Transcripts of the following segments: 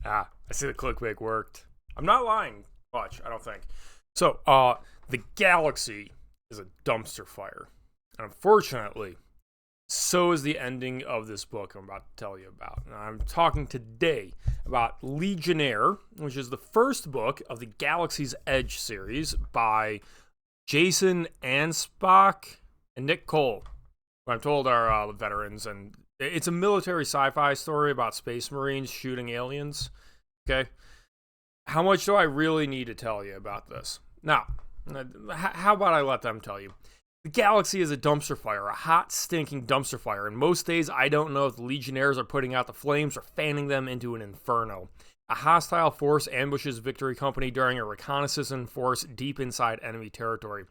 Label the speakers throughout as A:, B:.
A: I see the clickbait worked. I'm not lying much, I don't think. So, the galaxy is a dumpster fire. And unfortunately, so is the ending of this book I'm about to tell you about. And I'm talking today about Legionnaire, which is the first book of the Galaxy's Edge series by Jason Anspach and Nick Cole, who I'm told are veterans. And it's a military sci-fi story about space marines shooting aliens. Okay? How much do I really need to tell you about this? Now, how about I let them tell you? The galaxy is a dumpster fire, a hot, stinking dumpster fire, and most days I don't know if the Legionnaires are putting out the flames or fanning them into an inferno. A hostile force ambushes Victory Company during a reconnaissance force deep inside enemy territory.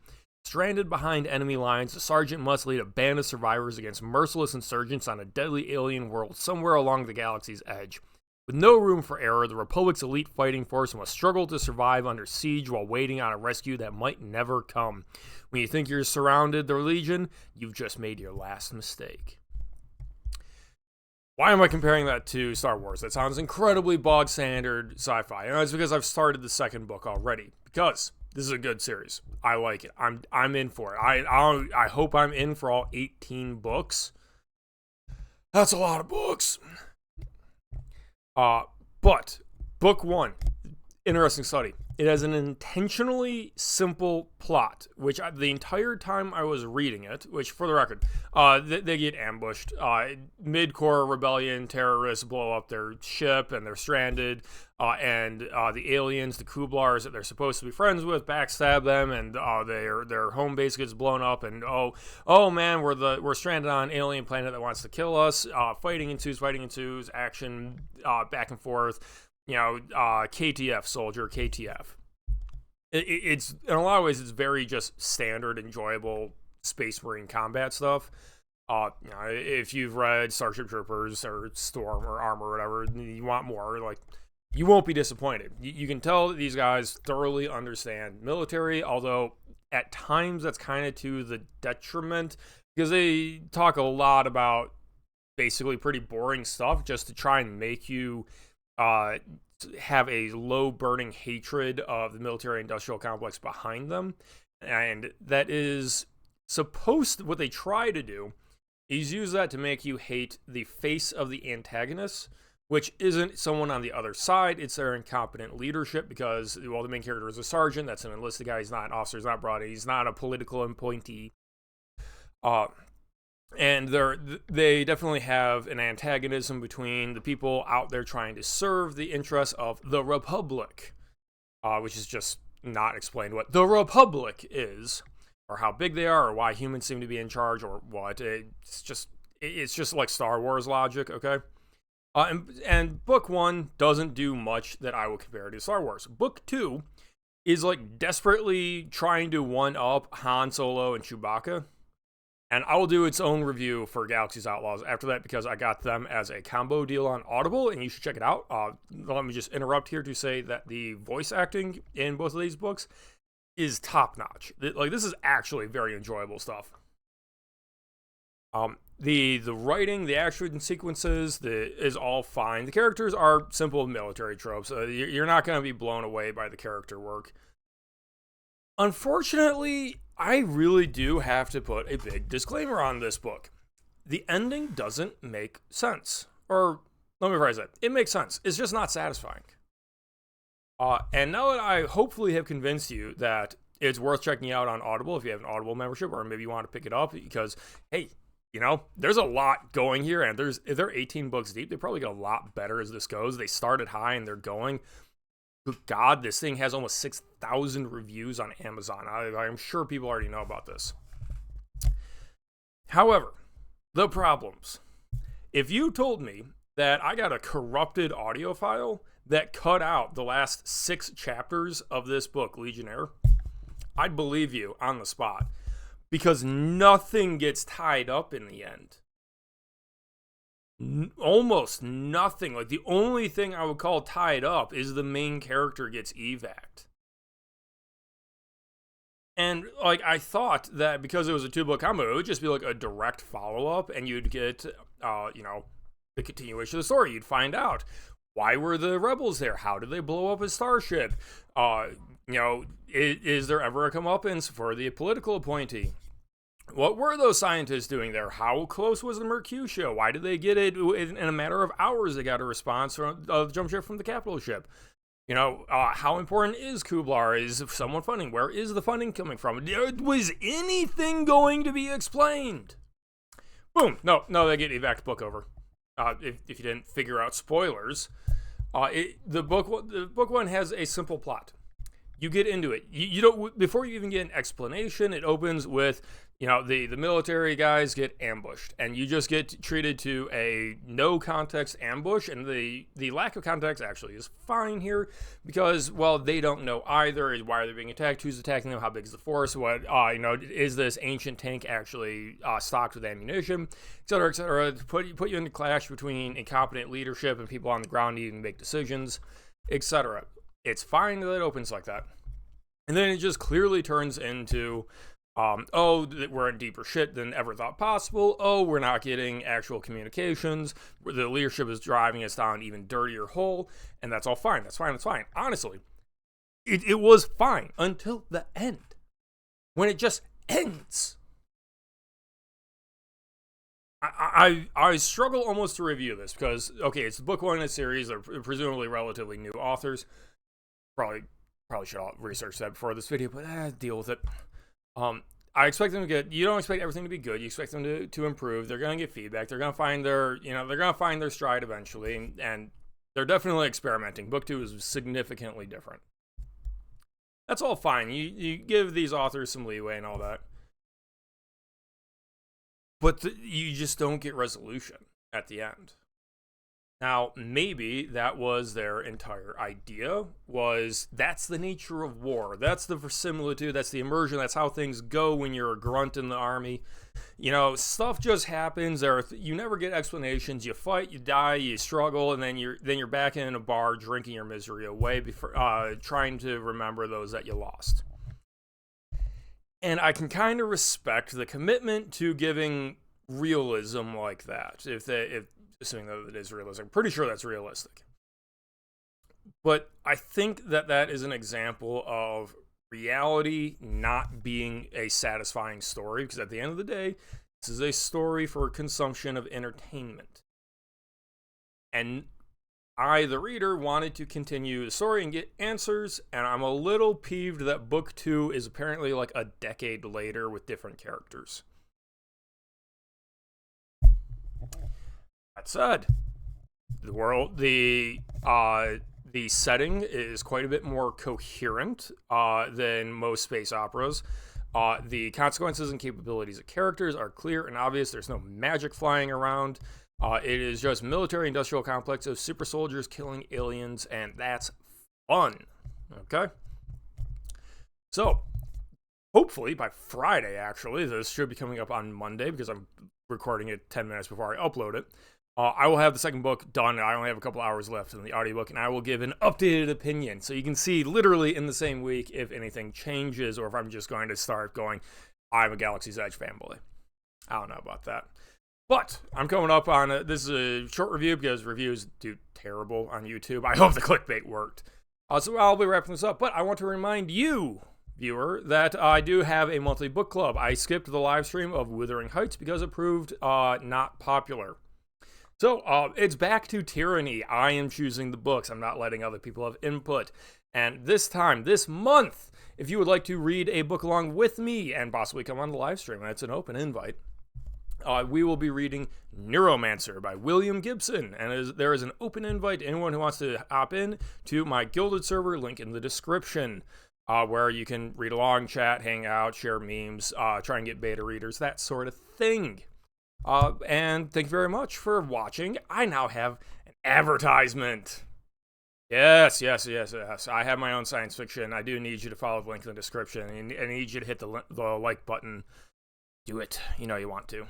A: Stranded behind enemy lines, the sergeant must lead a band of survivors against merciless insurgents on a deadly alien world somewhere along the galaxy's edge. With no room for error, the Republic's elite fighting force must struggle to survive under siege while waiting on a rescue that might never come. When you think you're surrounded, the Legion, you've just made your last mistake. Why am I comparing that to Star Wars? That sounds incredibly bog standard sci-fi. And that's because I've started the second book already. Because this is a good series. I like it. I'm in for it. I hope I'm in for all 18 books. That's a lot of books. But book one, interesting study. It has an intentionally simple plot, which the entire time I was reading it, which for the record, they get ambushed. Mid-core rebellion terrorists blow up their ship and they're stranded. And the aliens, the Kublars that they're supposed to be friends with, backstab them, and their home base gets blown up. And oh man, we're stranded on an alien planet that wants to kill us. Fighting ensues, action back and forth. KTF, soldier, KTF. It's in a lot of ways, it's very just standard, enjoyable Space Marine combat stuff. If you've read Starship Troopers or Storm or Armor or whatever, you want more, you won't be disappointed. You can tell that these guys thoroughly understand military, although at times that's kind of to the detriment, because they talk a lot about basically pretty boring stuff just to try and make you have a low burning hatred of the military industrial complex behind them. And that is what they try to do is use that to make you hate the face of the antagonist, which isn't someone on the other side. It's their incompetent leadership because, the main character is a sergeant. That's an enlisted guy. He's not an officer. He's not brought in. He's not a political appointee. And they definitely have an antagonism between the people out there trying to serve the interests of the Republic, which is just not explained what the Republic is, or how big they are, or why humans seem to be in charge, or what. It's just like Star Wars logic, okay? And book one doesn't do much that I would compare to Star Wars. Book two is desperately trying to one-up Han Solo and Chewbacca. And I will do its own review for Galaxy's Outlaws after that because I got them as a combo deal on Audible, and you should check it out. Let me just interrupt here to say that the voice acting in both of these books is top-notch. This is actually very enjoyable stuff. The writing, the action sequences, is all fine. The characters are simple military tropes. You're not going to be blown away by the character work. Unfortunately, I really do have to put a big disclaimer on this book. The ending doesn't make sense. Or, let me rephrase that. It makes sense. It's just not satisfying. And now that I hopefully have convinced you that it's worth checking out on Audible if you have an Audible membership, or maybe you want to pick it up because, hey, there's a lot going here, and if they're 18 books deep, they probably get a lot better as this goes. They started high and they're going. Good God, this thing has almost 6,000 reviews on Amazon. I'm sure people already know about this. However, the problems. If you told me that I got a corrupted audio file that cut out the last 6 chapters of this book, Legionnaire, I'd believe you on the spot. Because nothing gets tied up in the end. Almost nothing. The only thing I would call tied up is the main character gets evac'd. And I thought that because it was a 2-book combo, it would just be a direct follow-up, and you'd get the continuation of the story. You'd find out Why were the rebels there? How did they blow up a starship? Is there ever a comeuppance for the political appointee? What were those scientists doing there? How close was the Mercutio? Why did they get it in a matter of hours? They got a response from the jump ship from the capital ship. How important is Kublar? Is someone funding? Where is the funding coming from? Was anything going to be explained? Boom. No, they get evac book over. If you didn't figure out spoilers, the book one has a simple plot. You get into it. You don't, before you even get an explanation, it opens with, the military guys get ambushed, and you just get treated to a no context ambush, and the lack of context actually is fine here, because, well, they don't know either. Why are they being attacked? Who's attacking them? How big is the force? What, is this ancient tank actually stocked with ammunition, et cetera, et cetera. Put you in the clash between incompetent leadership and people on the ground needing to make decisions, etc. It's fine that it opens like that. And then it just clearly turns into, we're in deeper shit than ever thought possible. Oh, we're not getting actual communications. The leadership is driving us down an even dirtier hole. And that's all fine. That's fine. Honestly, it was fine until the end. When it just ends. I struggle almost to review this because, okay, it's book one in a series. They're presumably relatively new authors. Probably should have researched that before this video, but deal with it. I expect them to get. You don't expect everything to be good. You expect them to improve. They're gonna get feedback. They're gonna find their stride eventually, and they're definitely experimenting. Book 2 is significantly different. That's all fine. You give these authors some leeway and all that, but you just don't get resolution at the end. Now, maybe that was their entire idea, that's the nature of war. That's the verisimilitude, that's the immersion, that's how things go when you're a grunt in the army. Stuff just happens. You never get explanations. You fight, you die, you struggle, and then you're back in a bar drinking your misery away, before trying to remember those that you lost. And I can kind of respect the commitment to giving realism like that. Assuming that it is realistic. I'm pretty sure that's realistic. But I think that is an example of reality not being a satisfying story, because at the end of the day, this is a story for consumption of entertainment. And I, the reader, wanted to continue the story and get answers, and I'm a little peeved that book 2 is apparently like a decade later with different characters. That said, the setting is quite a bit more coherent than most space operas. The consequences and capabilities of characters are clear and obvious. There's no magic flying around. It is just military-industrial complex of super soldiers killing aliens, and that's fun. Okay? So, hopefully by Friday, actually, this should be coming up on Monday because I'm recording it 10 minutes before I upload it. I will have the second book done. I only have a couple hours left in the audiobook, and I will give an updated opinion. So you can see literally in the same week if anything changes or if I'm just going to start going, I'm a Galaxy's Edge fanboy. I don't know about that. But I'm coming up on this is a short review because reviews do terrible on YouTube. I hope the clickbait worked. So I'll be wrapping this up, but I want to remind you, viewer, that I do have a monthly book club. I skipped the live stream of Wuthering Heights because it proved not popular. So, it's back to tyranny. I am choosing the books. I'm not letting other people have input. And this month, if you would like to read a book along with me and possibly come on the live stream, that's an open invite, we will be reading Neuromancer by William Gibson. And there is an open invite to anyone who wants to hop in to my Gilded server, link in the description, where you can read along, chat, hang out, share memes, try and get beta readers, that sort of thing. And thank you very much for watching. I now have an advertisement. Yes. I have my own science fiction. I do need you to follow the link in the description. And I need you to hit the like button. Do it. You know you want to.